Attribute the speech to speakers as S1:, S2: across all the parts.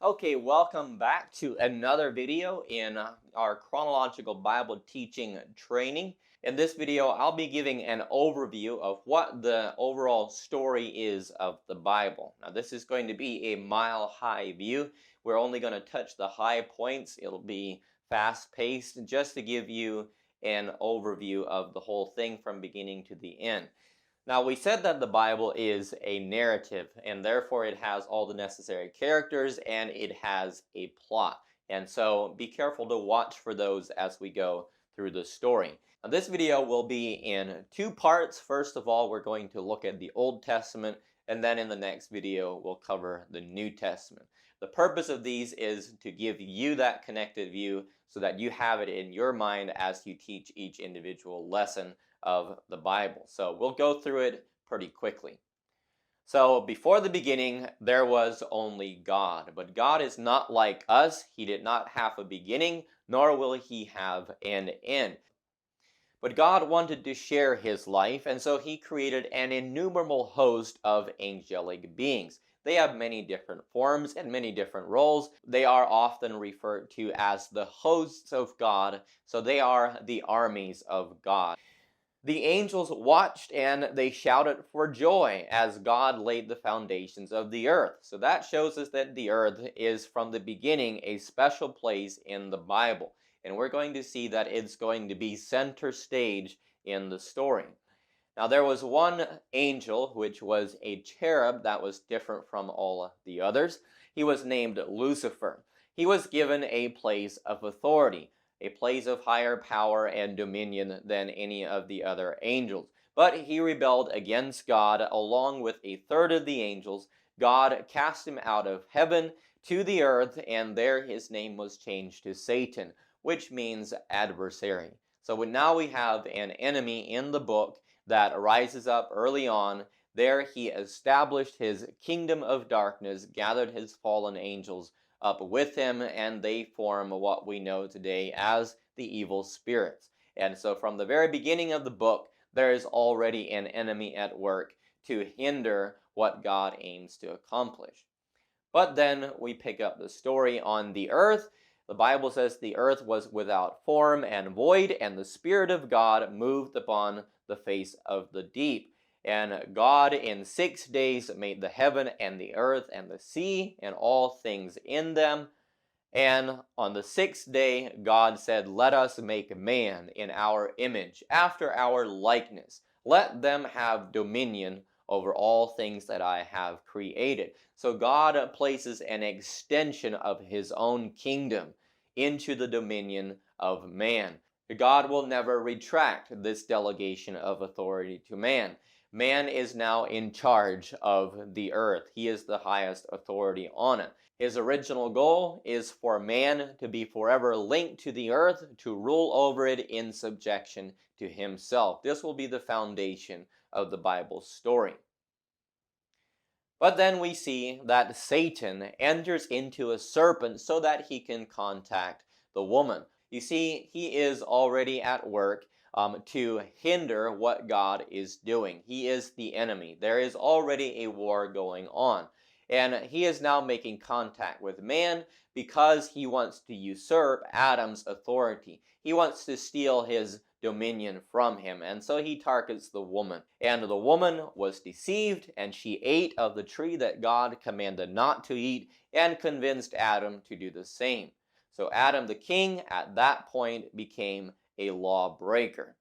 S1: Okay, welcome back to another video in our chronological Bible teaching training. In this video, I'll be giving an overview of what the overall story is of the Bible. Now, this is going to be a mile-high view. We're only going to touch the high points. It'll be fast-paced just to give you an overview of the whole thing from beginning to the end. Now, we said that the Bible is a narrative, and therefore it has all the necessary characters and it has a plot. And so be careful to watch for those as we go through the story. Now, this video will be in two parts. First of all, we're going to look at the Old Testament, and then in the next video, we'll cover the New Testament. The purpose of these is to give you that connected view so that you have it in your mind as you teach each individual lesson of the Bible. So we'll go through it pretty quickly. So before the beginning, there was only God. But God is not like us. He did not have a beginning, nor will he have an end. But God wanted to share his life, and so he created an innumerable host of angelic beings. They have many different forms and many different roles. They are often referred to as the hosts of God, so they are the armies of God. The angels watched and they shouted for joy as God laid the foundations of the earth. So that shows us that the earth is from the beginning a special place in the Bible. And we're going to see that it's going to be center stage in the story. Now there was one angel, which was a cherub that was different from all the others. He was named Lucifer. He was given a place of authority, a place of higher power and dominion than any of the other angels. But he rebelled against God along with a third of the angels. God cast him out of heaven to the earth, and there his name was changed to Satan, which means adversary. So now we have an enemy in the book that rises up early on. There he established his kingdom of darkness, gathered his fallen angels up with him, and they form what we know today as the evil spirits. And so from the very beginning of the book, there is already an enemy at work to hinder what God aims to accomplish. But then we pick up the story on the earth. The Bible says the earth was without form and void, and the Spirit of God moved upon the face of the deep. And God in 6 days made the heaven and the earth and the sea and all things in them. And on the sixth day, God said, "Let us make man in our image, after our likeness. Let them have dominion over all things that I have created." So God places an extension of his own kingdom into the dominion of man. God will never retract this delegation of authority to man. Man is now in charge of the earth. He is the highest authority on it. His original goal is for man to be forever linked to the earth, to rule over it in subjection to himself. This will be the foundation of the Bible story. But then we see that Satan enters into a serpent so that he can contact the woman. You see, he is already at work to hinder what God is doing. He is the enemy. There is already a war going on. And he is now making contact with man because he wants to usurp Adam's authority. He wants to steal his dominion from him. And so he targets the woman. And the woman was deceived, and she ate of the tree that God commanded not to eat, and convinced Adam to do the same. So Adam the king at that point became a lawbreaker.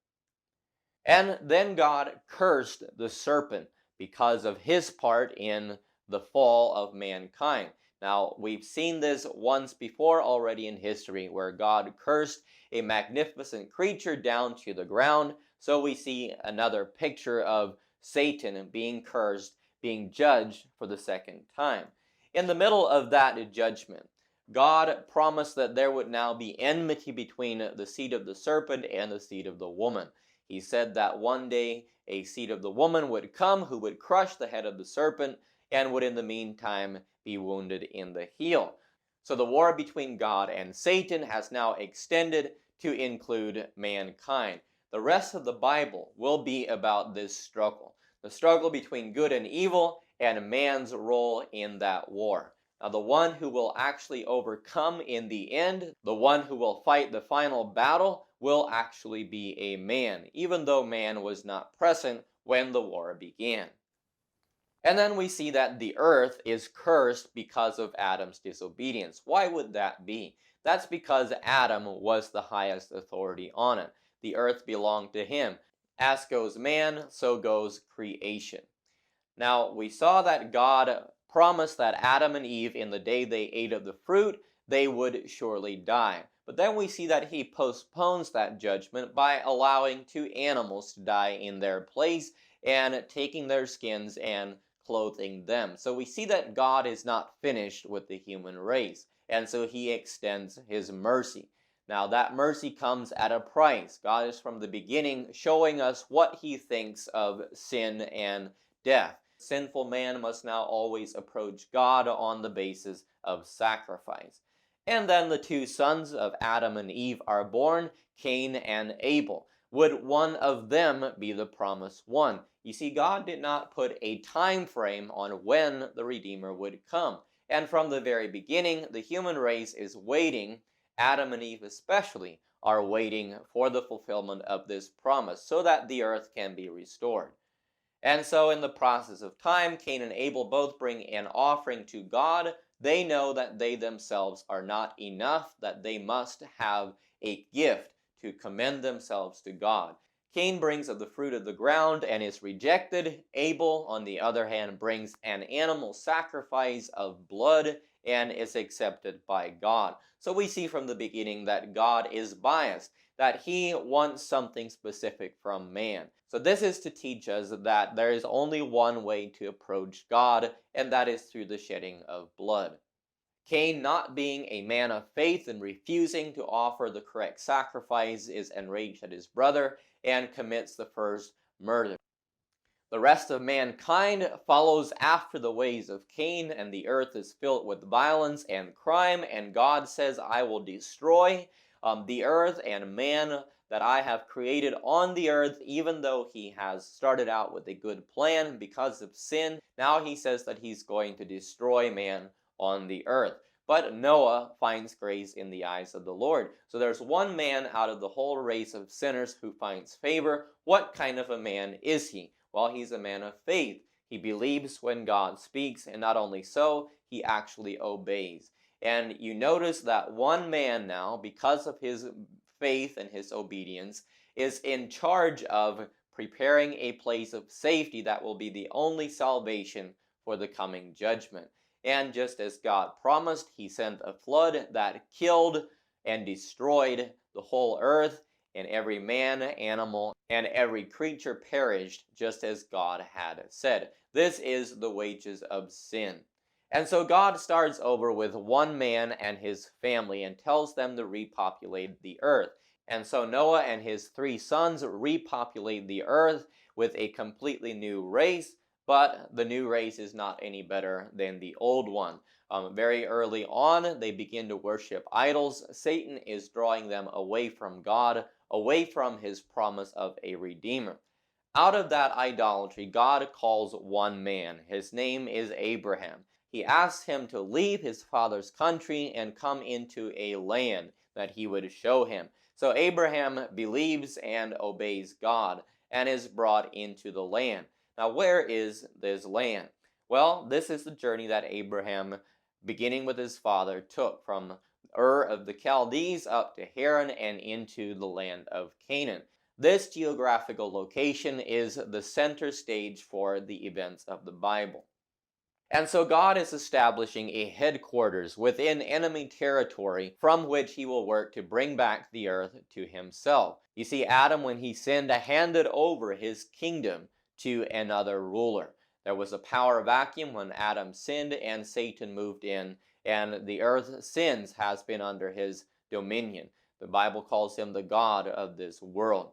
S1: And then God cursed the serpent because of his part in the fall of mankind. Now, we've seen this once before already in history, where God cursed a magnificent creature down to the ground. So we see another picture of Satan being cursed, being judged for the second time. In the middle of that judgment, God promised that there would now be enmity between the seed of the serpent and the seed of the woman. He said that one day a seed of the woman would come who would crush the head of the serpent and would in the meantime be wounded in the heel. So the war between God and Satan has now extended to include mankind. The rest of the Bible will be about this struggle, the struggle between good and evil and man's role in that war. Now, the one who will actually overcome in the end, the one who will fight the final battle, will actually be a man, even though man was not present when the war began. And then we see that the earth is cursed because of Adam's disobedience. Why would that be? That's because Adam was the highest authority on it. The earth belonged to him. As goes man, so goes creation. Now, we saw that God promised that Adam and Eve, in the day they ate of the fruit, they would surely die. But then we see that he postpones that judgment by allowing two animals to die in their place and taking their skins and clothing them. So we see that God is not finished with the human race, and so he extends his mercy. Now, that mercy comes at a price. God is from the beginning showing us what he thinks of sin and death. Sinful man must now always approach God on the basis of sacrifice. And then the two sons of Adam and Eve are born, Cain and Abel. Would one of them be the promised one? You see, God did not put a time frame on when the Redeemer would come. And from the very beginning, the human race is waiting, Adam and Eve especially, are waiting for the fulfillment of this promise so that the earth can be restored. And so in the process of time, Cain and Abel both bring an offering to God. They know that they themselves are not enough, that they must have a gift to commend themselves to God. Cain brings of the fruit of the ground and is rejected. Abel, on the other hand, brings an animal sacrifice of blood and is accepted by God. So we see from the beginning that God is biased, that he wants something specific from man. So this is to teach us that there is only one way to approach God, and that is through the shedding of blood. Cain, not being a man of faith and refusing to offer the correct sacrifice, is enraged at his brother and commits the first murder. The rest of mankind follows after the ways of Cain, and the earth is filled with violence and crime, and God says, I will destroy the earth and man that I have created on the earth, even though he has started out with a good plan. Because of sin, now he says that he's going to destroy man on the earth. But Noah finds grace in the eyes of the Lord. So there's one man out of the whole race of sinners who finds favor. What kind of a man is he? Well, he's a man of faith. He believes when God speaks, and not only so, he actually obeys. And you notice that one man now, because of his faith and his obedience, is in charge of preparing a place of safety that will be the only salvation for the coming judgment. And just as God promised, he sent a flood that killed and destroyed the whole earth, and every man, animal, and every creature perished, just as God had said. This is the wages of sin. And so God starts over with one man and his family and tells them to repopulate the earth. And so Noah and his three sons repopulate the earth with a completely new race, but the new race is not any better than the old one. Very early on, they begin to worship idols. Satan is drawing them away from God, away from his promise of a redeemer. Out of that idolatry, God calls one man. His name is Abraham. He asks him to leave his father's country and come into a land that he would show him. So Abraham believes and obeys God and is brought into the land. Now, where is this land? Well, this is the journey that Abraham, beginning with his father, took from Ur of the Chaldees up to Haran and into the land of Canaan. This geographical location is the center stage for the events of the Bible. And so God is establishing a headquarters within enemy territory from which he will work to bring back the earth to himself. You see, Adam, when he sinned, handed over his kingdom to another ruler. There was a power vacuum when Adam sinned and Satan moved in, and the earth since has been under his dominion. The Bible calls him the God of this world.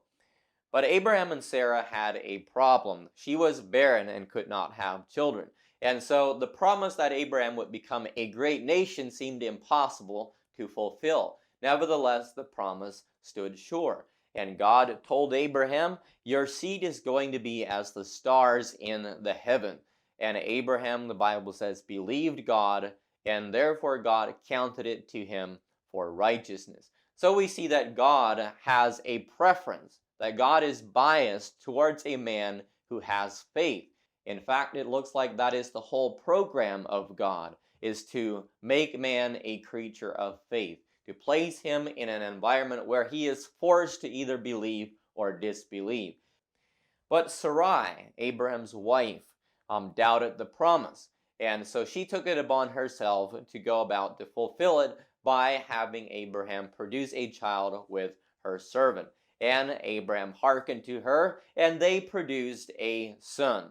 S1: But Abraham and Sarah had a problem. She was barren and could not have children. And so the promise that Abraham would become a great nation seemed impossible to fulfill. Nevertheless, the promise stood sure. And God told Abraham, your seed is going to be as the stars in the heaven. And Abraham, the Bible says, believed God, and therefore God counted it to him for righteousness. So we see that God has a preference, that God is biased towards a man who has faith. In fact, it looks like that is the whole program of God, is to make man a creature of faith, to place him in an environment where he is forced to either believe or disbelieve. But Sarai, Abraham's wife, doubted the promise. And so she took it upon herself to go about to fulfill it by having Abraham produce a child with her servant. And Abraham hearkened to her, and they produced a son.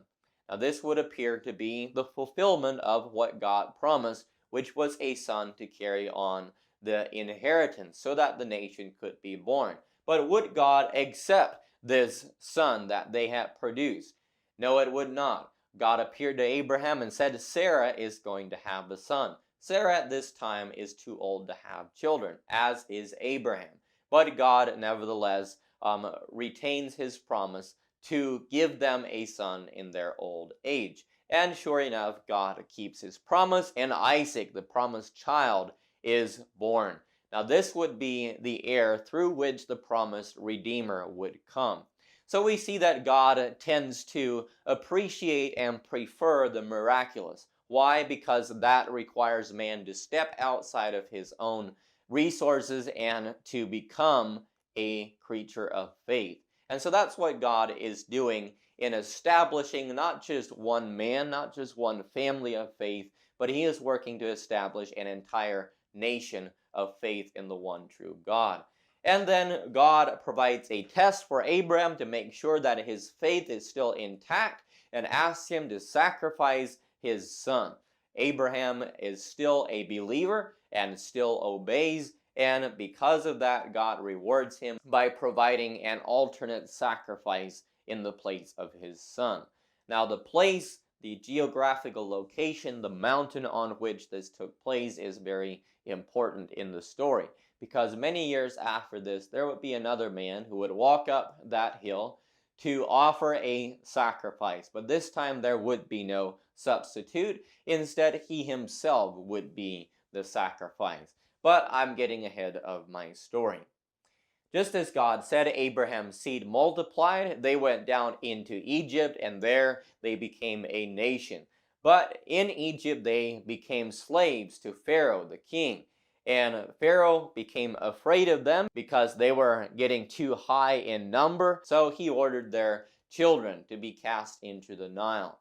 S1: Now, this would appear to be the fulfillment of what God promised, which was a son to carry on the inheritance so that the nation could be born. But would God accept this son that they had produced? No, it would not. God appeared to Abraham and said, Sarah is going to have the son. Sarah at this time is too old to have children, as is Abraham. But God nevertheless retains his promise to give them a son in their old age. And sure enough, God keeps his promise, and Isaac, the promised child, is born. Now, this would be the heir through which the promised Redeemer would come. So we see that God tends to appreciate and prefer the miraculous. Why? Because that requires man to step outside of his own resources and to become a creature of faith. And so that's what God is doing in establishing not just one man, not just one family of faith, but he is working to establish an entire nation of faith in the one true God. And then God provides a test for Abraham to make sure that his faith is still intact and asks him to sacrifice his son. Abraham is still a believer and still obeys, and because of that, God rewards him by providing an alternate sacrifice in the place of his son. Now, the place, the geographical location, the mountain on which this took place is very important in the story, because many years after this, there would be another man who would walk up that hill to offer a sacrifice. But this time there would be no substitute. Instead, he himself would be the sacrifice. But I'm getting ahead of my story. Just as God said, Abraham's seed multiplied, they went down into Egypt, and there they became a nation. But in Egypt, they became slaves to Pharaoh, the king. And Pharaoh became afraid of them because they were getting too high in number. So he ordered their children to be cast into the Nile.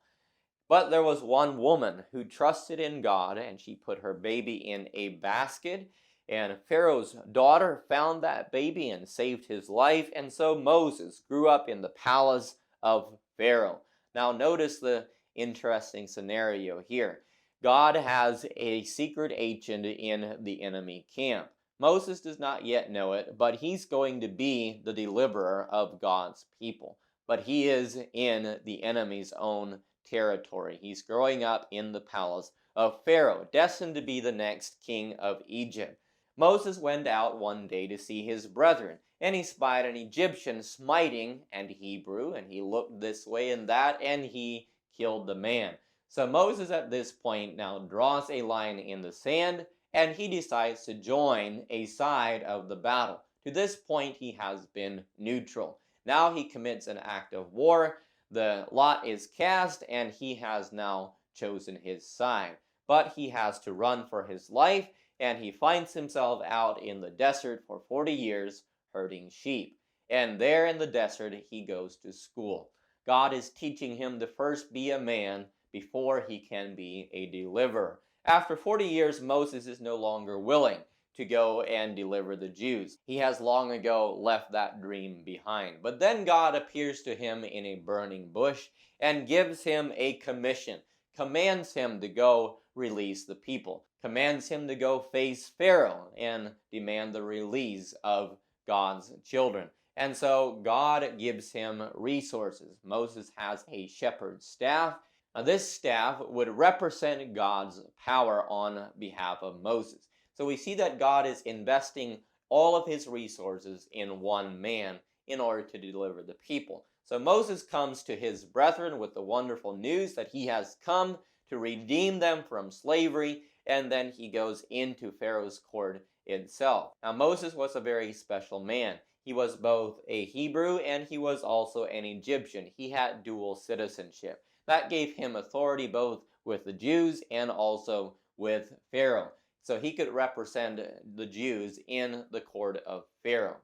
S1: But there was one woman who trusted in God, and she put her baby in a basket. And Pharaoh's daughter found that baby and saved his life. And so Moses grew up in the palace of Pharaoh. Now notice the interesting scenario here. God has a secret agent in the enemy camp. Moses does not yet know it, but he's going to be the deliverer of God's people. But he is in the enemy's own territory. He's growing up in the palace of Pharaoh, destined to be the next king of Egypt. Moses went out one day to see his brethren, and he spied an Egyptian smiting an Hebrew, and he looked this way and that, and he killed the man. So Moses at this point now draws a line in the sand, and he decides to join a side of the battle. To this point, he has been neutral. Now he commits an act of war. The lot is cast, and he has now chosen his side. But he has to run for his life, and he finds himself out in the desert for 40 years herding sheep. And there in the desert, he goes to school. God is teaching him to first be a man before he can be a deliverer. After 40 years, Moses is no longer willing to go and deliver the Jews. He has long ago left that dream behind. But then God appears to him in a burning bush and gives him a commission, commands him to go release the people, commands him to go face Pharaoh and demand the release of God's children. And so God gives him resources. Moses has a shepherd's staff. Now, this staff would represent God's power on behalf of Moses. So we see that God is investing all of his resources in one man in order to deliver the people. So Moses comes to his brethren with the wonderful news that he has come to redeem them from slavery, and then he goes into Pharaoh's court itself. Now, Moses was a very special man. He was both a Hebrew and he was also an Egyptian. He had dual citizenship. That gave him authority both with the Jews and also with Pharaoh. So he could represent the Jews in the court of Pharaoh.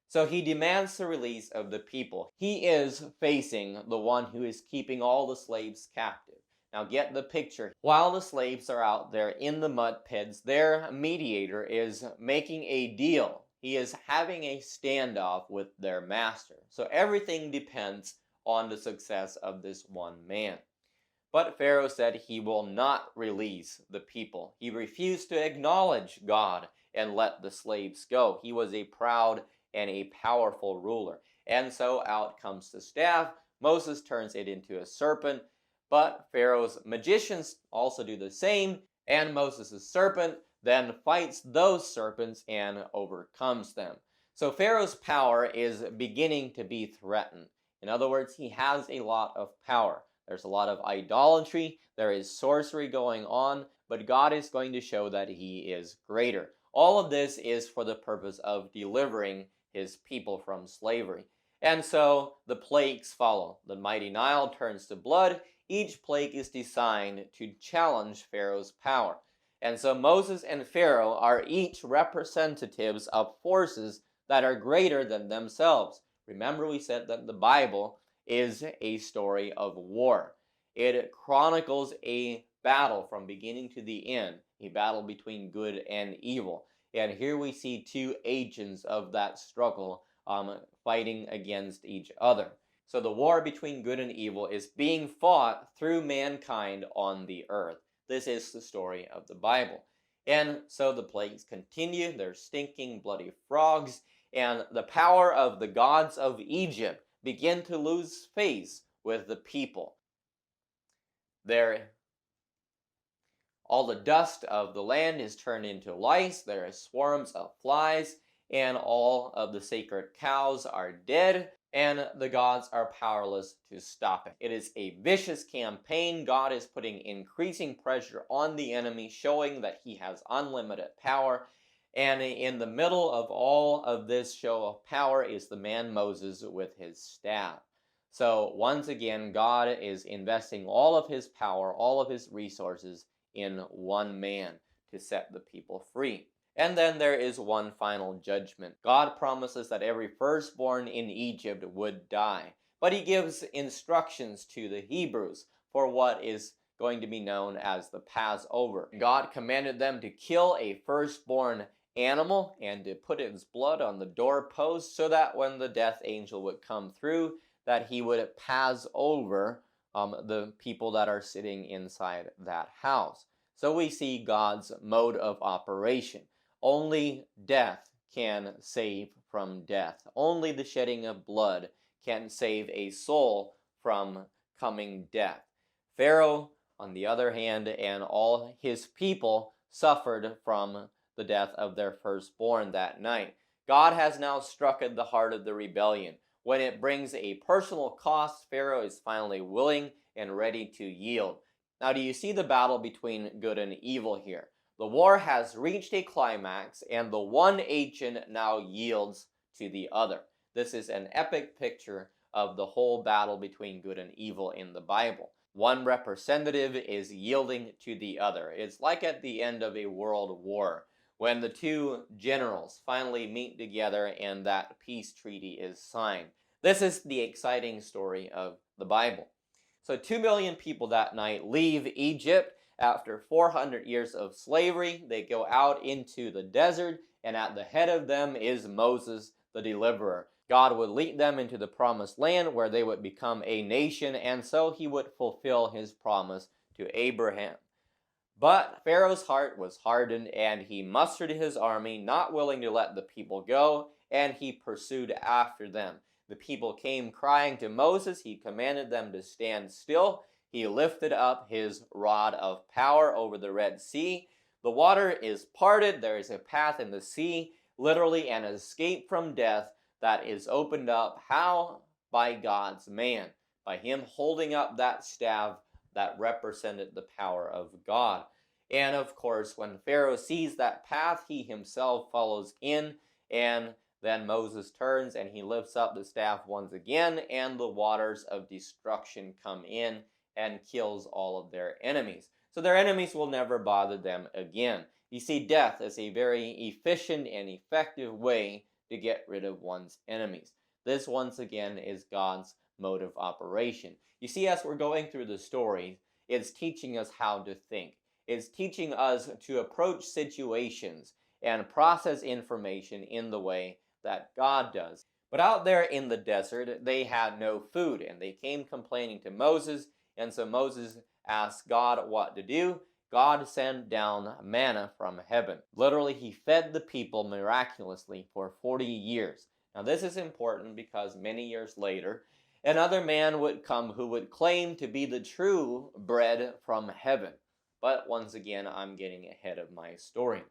S1: So he demands the release of the people. He is facing the one who is keeping all the slaves captive. Now get the picture. While the slaves are out there in the mud pits, their mediator is making a deal. He is having a standoff with their master. So everything depends on the success of this one man. But Pharaoh said he will not release the people. He refused to acknowledge God and let the slaves go. He was a proud and a powerful ruler. And so out comes the staff. Moses turns it into a serpent, but Pharaoh's magicians also do the same, and Moses' serpent then fights those serpents and overcomes them. So Pharaoh's power is beginning to be threatened. In other words, he has a lot of power. There's a lot of idolatry, there is sorcery going on, but God is going to show that he is greater. All of this is for the purpose of delivering his people from slavery. And so the plagues follow. The mighty Nile turns to blood. Each plague is designed to challenge Pharaoh's power. And so Moses and Pharaoh are each representatives of forces that are greater than themselves. Remember, we said that the Bible is a story of war. It chronicles a battle from beginning to the end, a battle between good and evil. And here we see two agents of that struggle fighting against each other. So the war between good and evil is being fought through mankind on the earth. This is the story of the Bible. And so the plagues continue. They're stinking bloody frogs. And the power of the gods of Egypt begin to lose face with the people. All the dust of the land is turned into lice. There are swarms of flies, and all of the sacred cows are dead, and the gods are powerless to stop it. It is a vicious campaign. God is putting increasing pressure on the enemy, showing that he has unlimited power. And in the middle of all of this show of power is the man Moses with his staff. So once again, God is investing all of his power, all of his resources in one man to set the people free. And then there is one final judgment. God promises that every firstborn in Egypt would die, but he gives instructions to the Hebrews for what is going to be known as the Passover. God commanded them to kill a firstborn animal and to put its blood on the doorpost so that when the death angel would come through, that he would pass over the people that are sitting inside that house. So we see God's mode of operation. Only death can save from death. Only the shedding of blood can save a soul from coming death. Pharaoh, on the other hand, and all his people suffered from the death of their firstborn that night. God has now struck at the heart of the rebellion. When it brings a personal cost, Pharaoh is finally willing and ready to yield. Now, do you see the battle between good and evil here? The war has reached a climax, and the one agent now yields to the other. This is an epic picture of the whole battle between good and evil in the Bible. One representative is yielding to the other. It's like at the end of a world war, when the two generals finally meet together and that peace treaty is signed. This is the exciting story of the Bible. So 2 million people that night leave Egypt. After 400 years of slavery, they go out into the desert, and at the head of them is Moses, the deliverer. God would lead them into the promised land where they would become a nation, and so he would fulfill his promise to Abraham. But Pharaoh's heart was hardened, and he mustered his army, not willing to let the people go, and he pursued after them. The people came crying to Moses. He commanded them to stand still. He lifted up his rod of power over the Red Sea. The water is parted. There is a path in the sea, literally an escape from death that is opened up. How? By God's man, by him holding up that staff that represented the power of God. And of course, when Pharaoh sees that path, he himself follows in, and then Moses turns and he lifts up the staff once again, and the waters of destruction come in and kills all of their enemies. So their enemies will never bother them again. You see, death is a very efficient and effective way to get rid of one's enemies. This, once again, is God's mode of operation. You see, as we're going through the story, it's teaching us how to think. It's teaching us to approach situations and process information in the way that God does. But out there in the desert, they had no food, and they came complaining to Moses, and so Moses asked God what to do. God sent down manna from heaven. Literally, he fed the people miraculously for 40 years. Now, this is important because many years later, another man would come who would claim to be the true bread from heaven. But once again, I'm getting ahead of my story.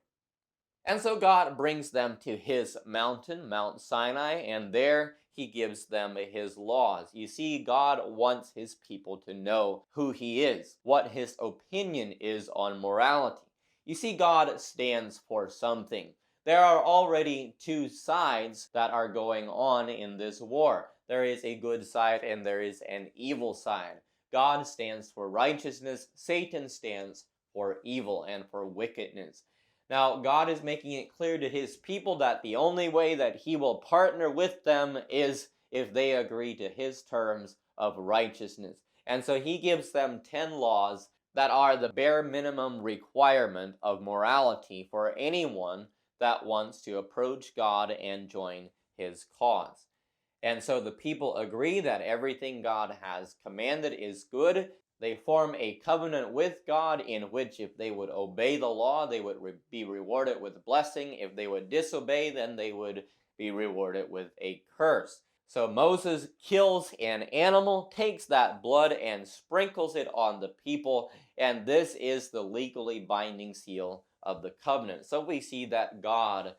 S1: And so God brings them to his mountain, Mount Sinai, and there he gives them his laws. You see, God wants his people to know who he is, what his opinion is on morality. You see, God stands for something. There are already two sides that are going on in this war. There is a good side and there is an evil side. God stands for righteousness, Satan stands for evil and for wickedness. Now, God is making it clear to his people that the only way that he will partner with them is if they agree to his terms of righteousness. And so he gives them 10 laws that are the bare minimum requirement of morality for anyone that wants to approach God and join his cause. And so the people agree that everything God has commanded is good. They form a covenant with God in which if they would obey the law, they would be rewarded with blessing. If they would disobey, then they would be rewarded with a curse. So Moses kills an animal, takes that blood and sprinkles it on the people, and this is the legally binding seal of the covenant. So we see that God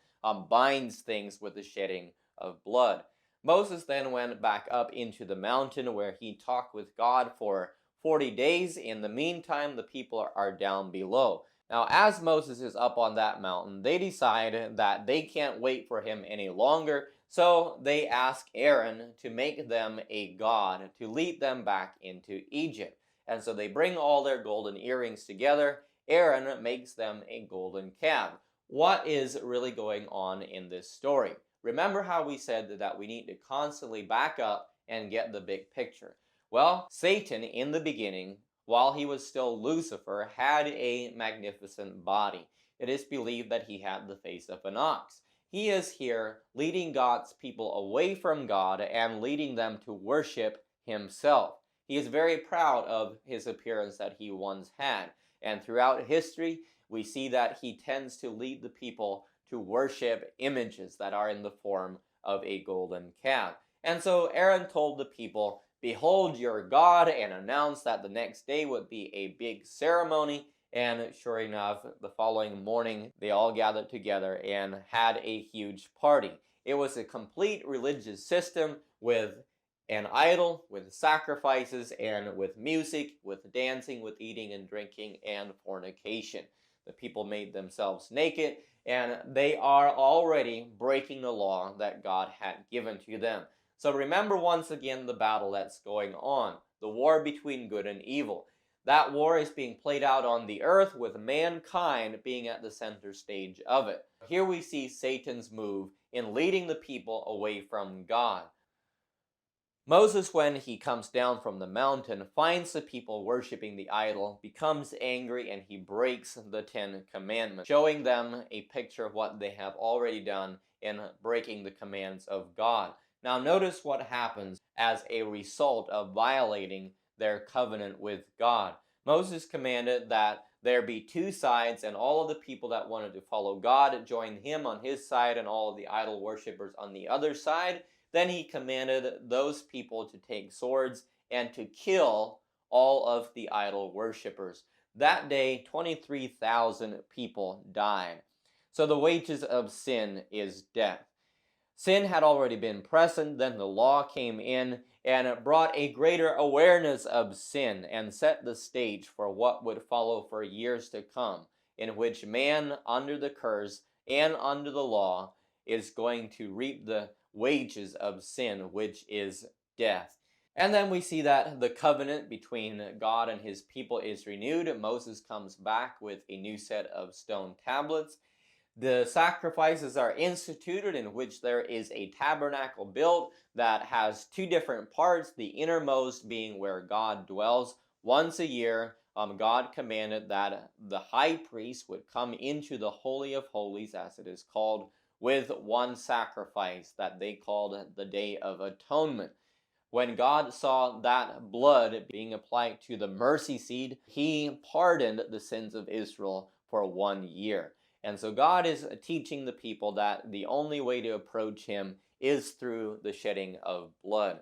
S1: binds things with the shedding of blood. Moses then went back up into the mountain where he talked with God for 40 days. In the meantime, the people are down below. Now, as Moses is up on that mountain, they decide that they can't wait for him any longer, so they ask Aaron to make them a god to lead them back into Egypt. And so they bring all their golden earrings together. Aaron makes them a golden calf. What is really going on in this story? Remember how we said that we need to constantly back up and get the big picture. Well, Satan in the beginning, while he was still Lucifer, had a magnificent body. It is believed that he had the face of an ox. He is here leading God's people away from God and leading them to worship himself. He is very proud of his appearance that he once had. And throughout history, we see that he tends to lead the people to worship images that are in the form of a golden calf. And so Aaron told the people, "Behold your God," and announced that the next day would be a big ceremony. And sure enough, the following morning, they all gathered together and had a huge party. It was a complete religious system with an idol, with sacrifices, and with music, with dancing, with eating and drinking, and fornication. The people made themselves naked, and they are already breaking the law that God had given to them. So remember once again the battle that's going on, the war between good and evil. That war is being played out on the earth with mankind being at the center stage of it. Here we see Satan's move in leading the people away from God. Moses, when he comes down from the mountain, finds the people worshiping the idol, becomes angry, and he breaks the 10 commandments, showing them a picture of what they have already done in breaking the commands of God. Now notice what happens as a result of violating their covenant with God. Moses commanded that there be two sides, and all of the people that wanted to follow God joined him on his side, and all of the idol worshippers on the other side. Then he commanded those people to take swords and to kill all of the idol worshippers. That day, 23,000 people died. So the wages of sin is death. Sin had already been present, then the law came in, and brought a greater awareness of sin and set the stage for what would follow for years to come, in which man under the curse and under the law is going to reap the wages of sin, which is death. And then we see that the covenant between God and his people is renewed. Moses comes back with a new set of stone tablets. The sacrifices are instituted, in which there is a tabernacle built that has two different parts, the innermost being where God dwells. Once a year, God commanded that the high priest would come into the Holy of Holies, as it is called, with one sacrifice that they called the Day of Atonement. When God saw that blood being applied to the mercy seat, he pardoned the sins of Israel for 1 year. And so God is teaching the people that the only way to approach him is through the shedding of blood.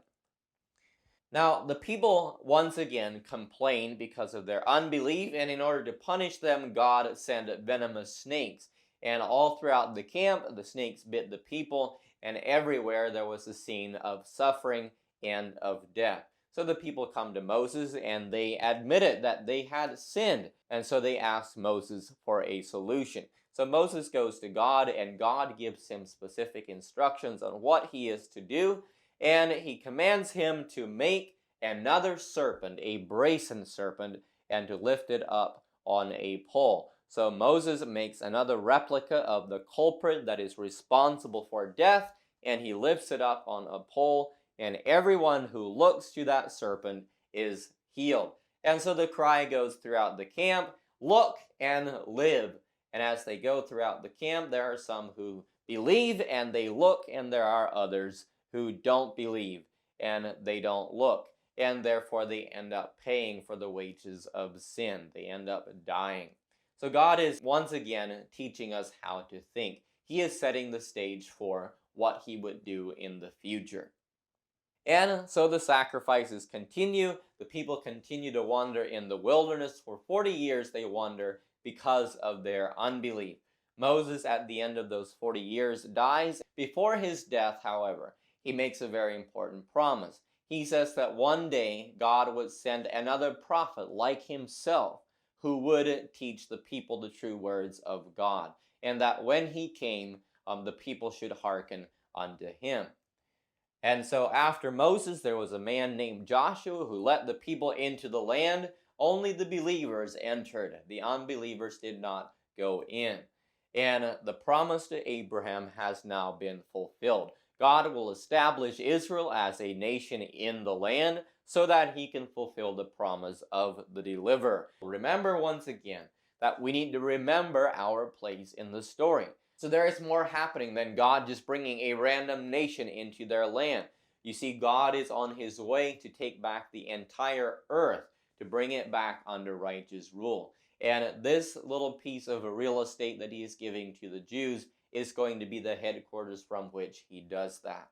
S1: Now, the people once again complained because of their unbelief, and in order to punish them, God sent venomous snakes. And all throughout the camp, the snakes bit the people, and everywhere there was a scene of suffering and of death. So the people come to Moses and they admitted that they had sinned, and so they asked Moses for a solution. So Moses goes to God, and God gives him specific instructions on what he is to do, and he commands him to make another serpent, a brazen serpent, and to lift it up on a pole. So Moses makes another replica of the culprit that is responsible for death, and he lifts it up on a pole, and everyone who looks to that serpent is healed. And so the cry goes throughout the camp, "Look and live." And as they go throughout the camp, there are some who believe and they look, and there are others who don't believe and they don't look. And therefore they end up paying for the wages of sin. They end up dying. So God is once again teaching us how to think. He is setting the stage for what he would do in the future. And so the sacrifices continue. The people continue to wander in the wilderness. For 40 years they wander because of their unbelief. Moses, at the end of those 40 years, dies. Before his death, however, he makes a very important promise. He says that one day God would send another prophet like himself who would teach the people the true words of God, and that when he came, the people should hearken unto him. And so after Moses, there was a man named Joshua who let the people into the land. Only the believers entered. The unbelievers did not go in. And the promise to Abraham has now been fulfilled. God will establish Israel as a nation in the land so that he can fulfill the promise of the deliverer. Remember once again that we need to remember our place in the story. So there is more happening than God just bringing a random nation into their land. You see, God is on his way to take back the entire earth, to bring it back under righteous rule. And this little piece of real estate that he is giving to the Jews is going to be the headquarters from which he does that.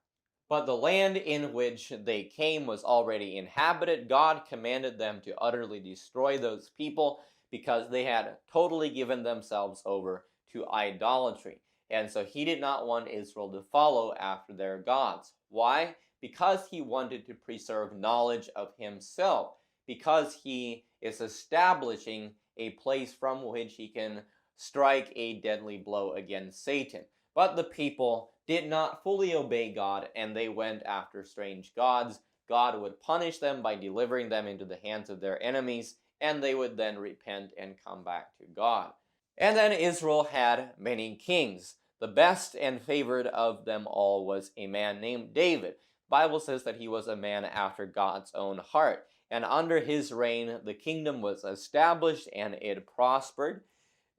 S1: But the land in which they came was already inhabited. God commanded them to utterly destroy those people because they had totally given themselves over to idolatry. And so he did not want Israel to follow after their gods. Why? Because he wanted to preserve knowledge of himself, because he is establishing a place from which he can strike a deadly blow against Satan. But the people did not fully obey God, and they went after strange gods. God would punish them by delivering them into the hands of their enemies, and they would then repent and come back to God. And then Israel had many kings. The best and favored of them all was a man named David. The Bible says that he was a man after God's own heart. And under his reign, the kingdom was established and it prospered.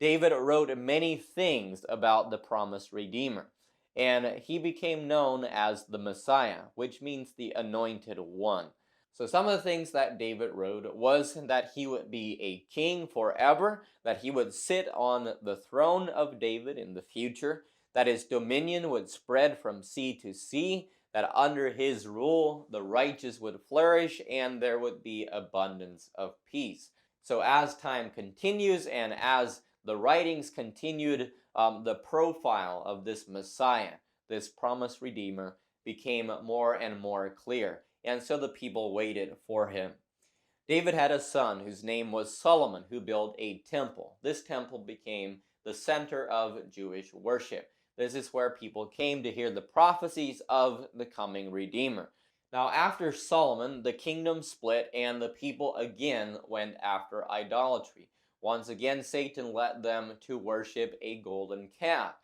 S1: David wrote many things about the promised Redeemer, and he became known as the Messiah, which means the anointed one. So some of the things that David wrote was that he would be a king forever, that he would sit on the throne of David in the future, that his dominion would spread from sea to sea, that under his rule the righteous would flourish, and there would be abundance of peace. So as time continues and as the writings continued, the profile of this Messiah, this promised Redeemer, became more and more clear. and so the people waited for him. David had a son whose name was Solomon, who built a temple. This temple became the center of Jewish worship. This is where people came to hear the prophecies of the coming Redeemer. Now, after Solomon, the kingdom split and the people again went after idolatry. Once again, Satan led them to worship a golden calf.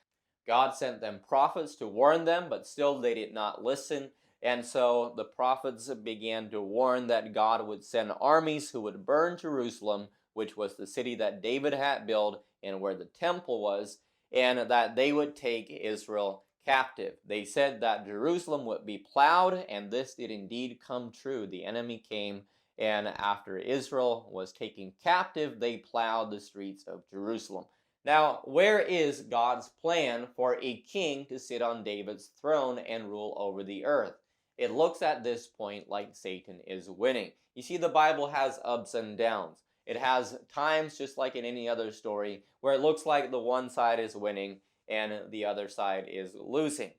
S1: God sent them prophets to warn them, but still they did not listen. And so the prophets began to warn that God would send armies who would burn Jerusalem, which was the city that David had built and where the temple was, and that they would take Israel captive. They said that Jerusalem would be plowed, and this did indeed come true. The enemy came, and after Israel was taken captive, they plowed the streets of Jerusalem. Now, where is God's plan for a king to sit on David's throne and rule over the earth? It looks at this point like Satan is winning. You see, the Bible has ups and downs. It has times, just like in any other story, where it looks like the one side is winning and the other side is losing.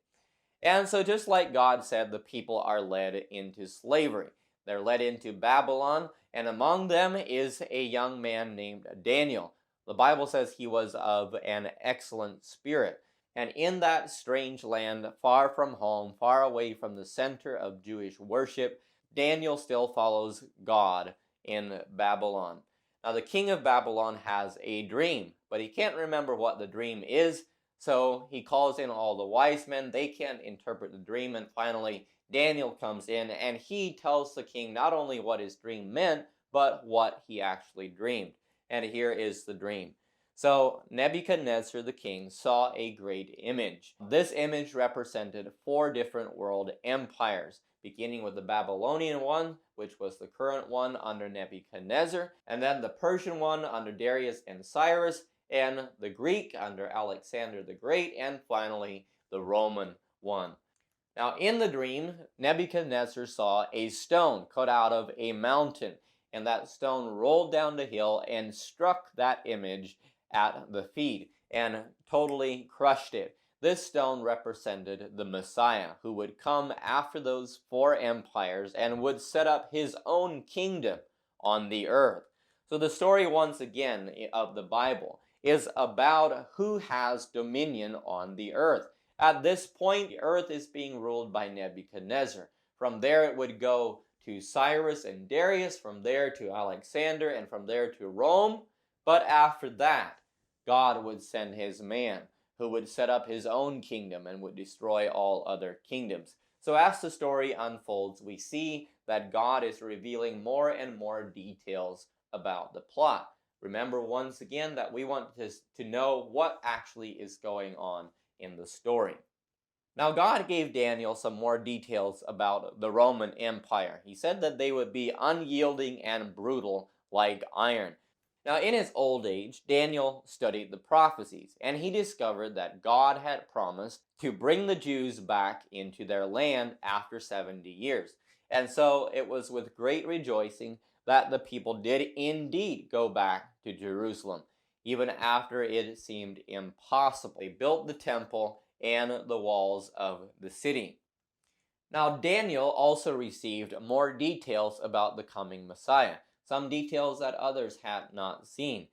S1: And so just like God said, the people are led into slavery. They're led into Babylon, and among them is a young man named Daniel. The Bible says he was of an excellent spirit. And in that strange land, far from home, far away from the center of Jewish worship, Daniel still follows God in Babylon. Now, the king of Babylon has a dream, but he can't remember what the dream is, so he calls in all the wise men. They can't interpret the dream, and finally, Daniel comes in, and he tells the king not only what his dream meant, but what he actually dreamed. And here is the dream. So Nebuchadnezzar the king saw a great image. This image represented 4 different world empires, beginning with the Babylonian one, which was the current one under Nebuchadnezzar, and then the Persian one under Darius and Cyrus, and the Greek under Alexander the Great, and finally the Roman one. Now in the dream, Nebuchadnezzar saw a stone cut out of a mountain, and that stone rolled down the hill and struck that image at the feet and totally crushed it. This stone represented the Messiah, who would come after those 4 empires and would set up his own kingdom on the earth. So the story, once again, of the Bible is about who has dominion on the earth. At this point, the earth is being ruled by Nebuchadnezzar. From there, it would go to Cyrus and Darius, from there to Alexander, and from there to Rome. But after that, God would send his man, who would set up his own kingdom and would destroy all other kingdoms. So as the story unfolds, we see that God is revealing more and more details about the plot. Remember once again that we want to know what actually is going on in the story. Now, God gave Daniel some more details about the Roman Empire. He said that they would be unyielding and brutal like iron. Now, in his old age, Daniel studied the prophecies, and he discovered that God had promised to bring the Jews back into their land after 70 years. And so it was with great rejoicing that the people did indeed go back to Jerusalem, even after it seemed impossible. They built the temple and the walls of the city. Now, Daniel also received more details about the coming Messiah, some details that others had not seen.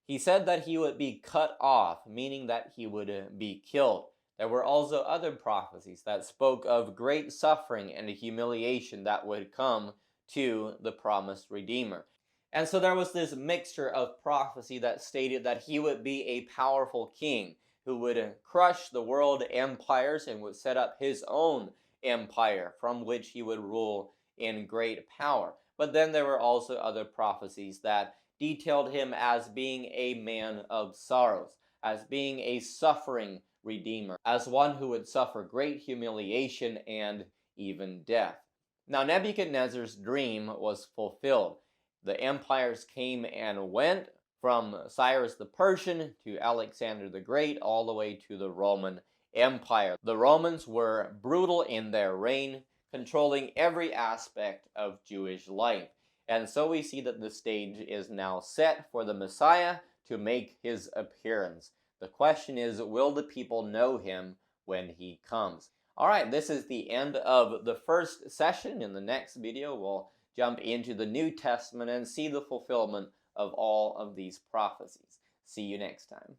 S1: He said that he would be cut off, meaning that he would be killed. There were also other prophecies that spoke of great suffering and humiliation that would come to the promised Redeemer. And so there was this mixture of prophecy that stated that he would be a powerful king who would crush the world empires and would set up his own empire from which he would rule in great power. But then there were also other prophecies that detailed him as being a man of sorrows, as being a suffering Redeemer, as one who would suffer great humiliation and even death. Now, Nebuchadnezzar's dream was fulfilled. The empires came and went, from Cyrus the Persian to Alexander the Great, all the way to the Roman Empire. The Romans were brutal in their reign, controlling every aspect of Jewish life. And so we see that the stage is now set for the Messiah to make his appearance. The question is, will the people know him when he comes? All right, this is the end of the first session. In the next video, we'll jump into the New Testament and see the fulfillment of all of these prophecies. See you next time.